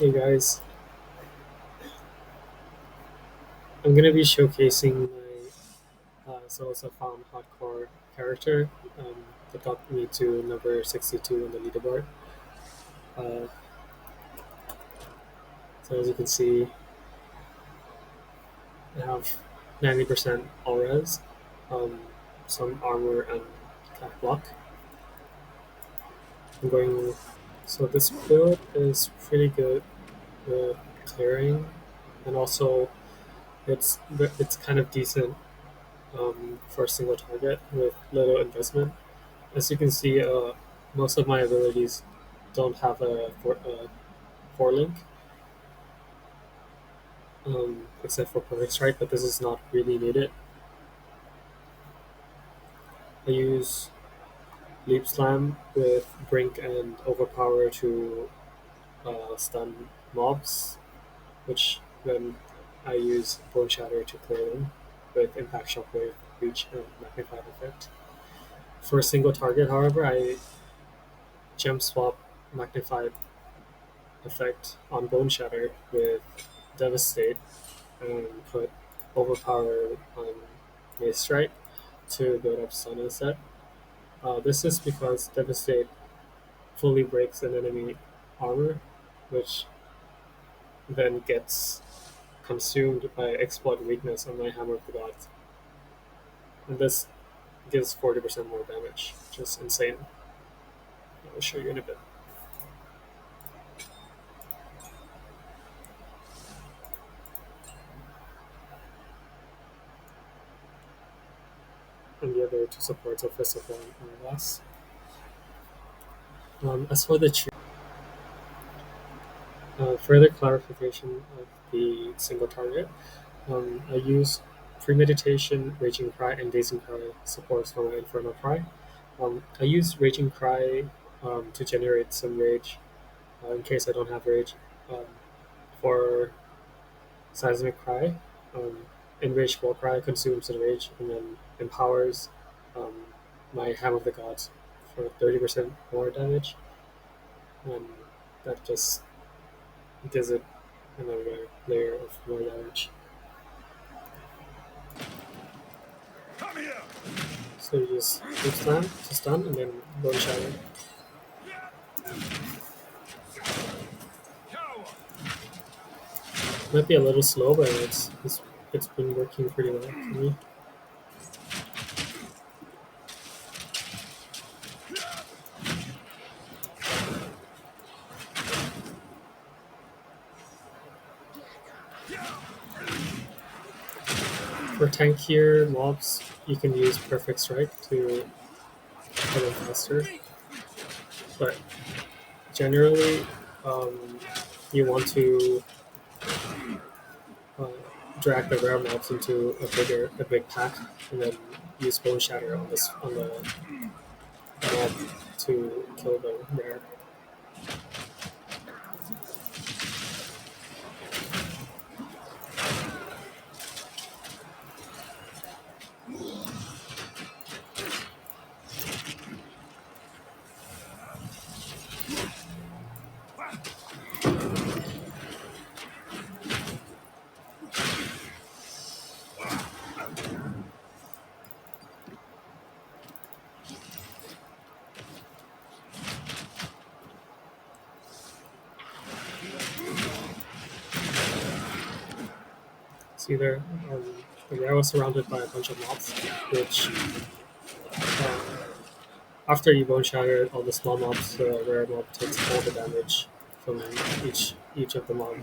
Hey guys, I'm gonna be showcasing my Souls of Found hardcore character um, that got me to number 62 on the leaderboard. Uh, so as you can see, I have 90% all res, um, some armor and cat block. I'm going. So this build is pretty good with clearing, and also it's kind of decent for a single target with little investment. As you can see, most of my abilities don't have a four link, except for Perfect Strike, but this is not really needed. I use Leap Slam with Brink and Overpower to stun mobs, which then I use Bone Shatter to clear them with Impact Shockwave, Reach, and Magnified Effect. For a single target, however, I gem swap Magnified Effect on Bone Shatter with Devastate and put Overpower on Mace Strike to build up stun instead. This is because Devastate fully breaks an enemy armor, which then gets consumed by Exploit Weakness on my Hammer of the Gods. And this gives 40% more damage, which is insane. I'll show you in a bit. And the other two supports are Festival and less. As for the further clarification of the single target, I use Premeditation, Raging Cry, and Dazing Cry supports for my Infernal Cry. I use Raging Cry to generate some rage in case I don't have rage. Um, for Seismic Cry, um, Enraged War Cry consumes the rage and then empowers um, my Ham of the Gods for 30% more damage, and that just gives it another layer of more damage. So you just Deep Slam to stun and then Bone Shatter. Might be a little slow, but it's been working pretty well for me. For tankier mobs, you can use Perfect Strike to hit them faster, but generally, um, you want to uh, drag the rare mobs into a big pack, and then use Bone Shatter on the mob to kill the rare. See there, the rare was surrounded by a bunch of mobs, which after you Bone Shatter all the small mobs, the rare mob takes all the damage from each of the mob.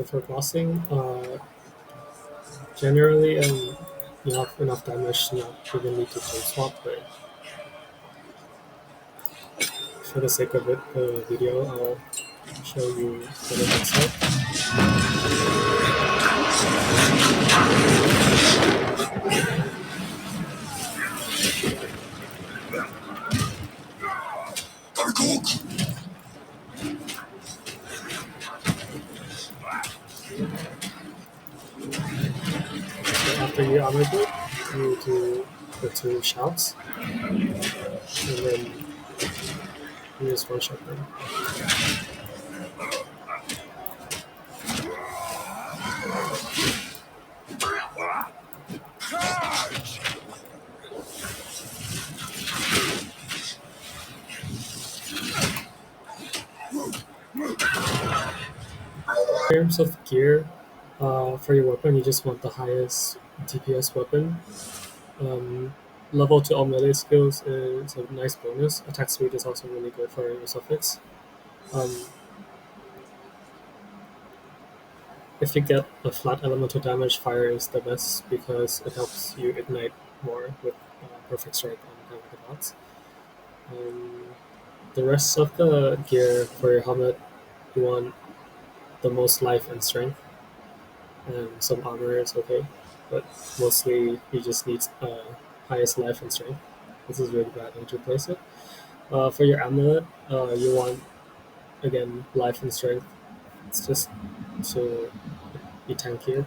for glossing, generally, you have enough damage to not even need to flame swap, but for the sake of the video, I'll show you what it looks like. So after you armor build, you do the 2 shouts, and then you just one shot them. In terms of gear, for your weapon, you just want the highest DPS weapon. Level to all melee skills is a nice bonus. Attack speed is also really good for your suffix. If you get a flat elemental damage, fire is the best because it helps you ignite more with perfect strike and hammer dots. The rest of the gear for your helmet, you want the most life and strength, and some armor is okay, but mostly you just need highest life and strength. This is really bad to replace it. For your amulet, you want again life and strength. It's just to be tankier.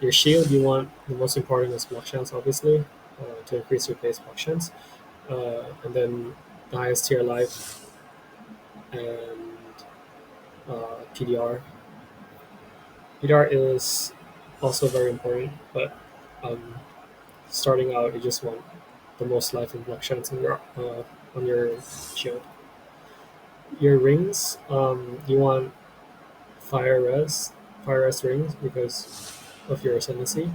Your shield, you want the most important is block chance, obviously, to increase your base block chance, and then the highest tier life and PDR. PDR is also very important, but starting out, you just want the most life and block chance on your shield. Your rings, you want fire res rings because of your ascendancy.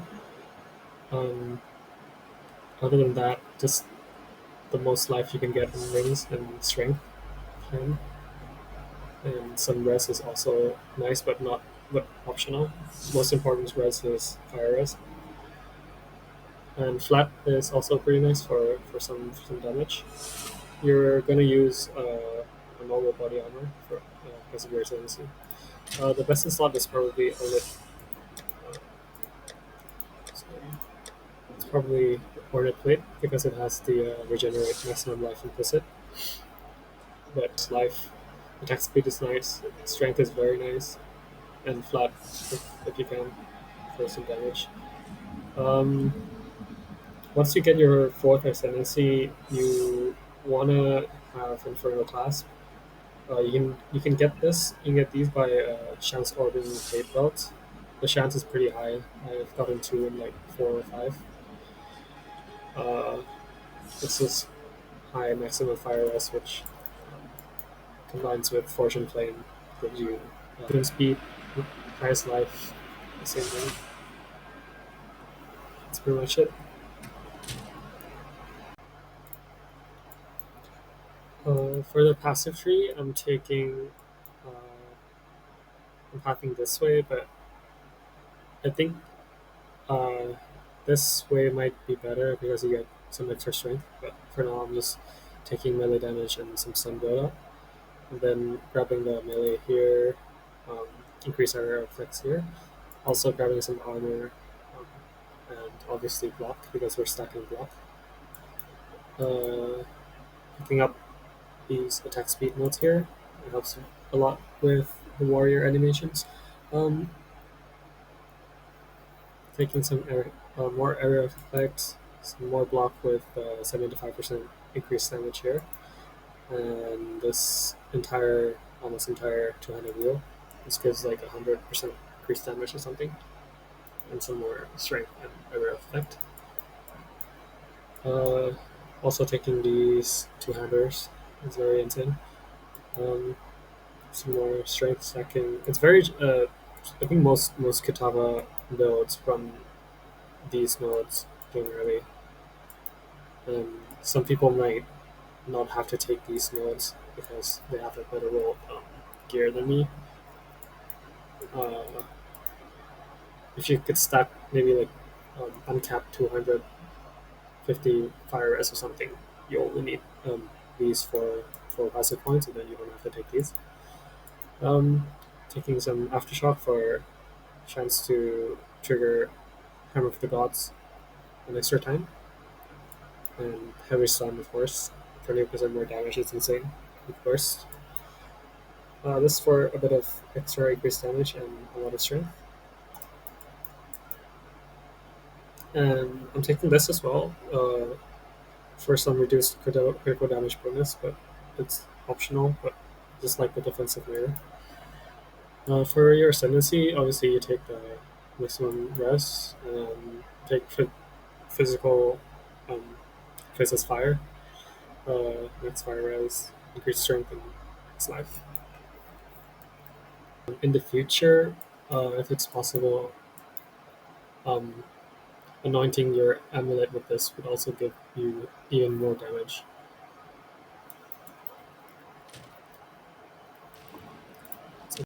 Other than that, just the most life you can get in rings and strength, and some res is also nice, but optional. Most important res is fire res, and flat is also pretty nice for some damage. You're gonna use a normal body armor for because of your ascendancy. The best in slot is probably it's probably Hornet Plate because it has the regenerate maximum life implicit. But life, attack speed is nice, strength is very nice, and flat if you can for some damage. Once you get your 4th ascendancy, you wanna have Infernal Clasp. You can get this. You can get these by chance orbing fate belt. The chance is pretty high. I've gotten 2 in like 4 or 5. This is high maximum fire rest, which combines with Fortune Flame, gives you movement speed, highest life, the same thing. That's pretty much it. For the passive tree, I'm pathing this way, but I think uh, this way might be better because you get some extra strength. But for now, I'm just taking melee damage and some stun build up, and then grabbing the melee here, increase our effects here. Also grabbing some armor, and obviously block because we're stacking block. Picking up these attack speed nodes here, it helps a lot with the warrior animations. Taking some more area of effect, some more block with 75% increased damage here, and this almost entire 200 wheel. This gives like 100% increased damage or something, and some more strength and area of effect. Also taking these 2-handers is very insane. Some more strength stacking. It's very. I think most Kitava builds run these nodes generally. Some people might not have to take these nodes because they have a better roll gear than me. Uh, if you could stack maybe like uncapped 250 fire res or something, you only need these for passive points, and then you don't have to take these. Um, Taking some aftershock for chance to trigger Hammer of the Gods an extra time, and heavy stun of course. 20% more damage is insane, of course. This for a bit of extra increased damage and a lot of strength. And I'm taking this as well for some reduced critical damage bonus, but it's optional. But just like the defensive layer. For your ascendancy, obviously you take the maximum res and take physical um, faceless fire, max fire res, increased strength, and max life. In the future, if it's possible, um, anointing your amulet with this would also give you even more damage.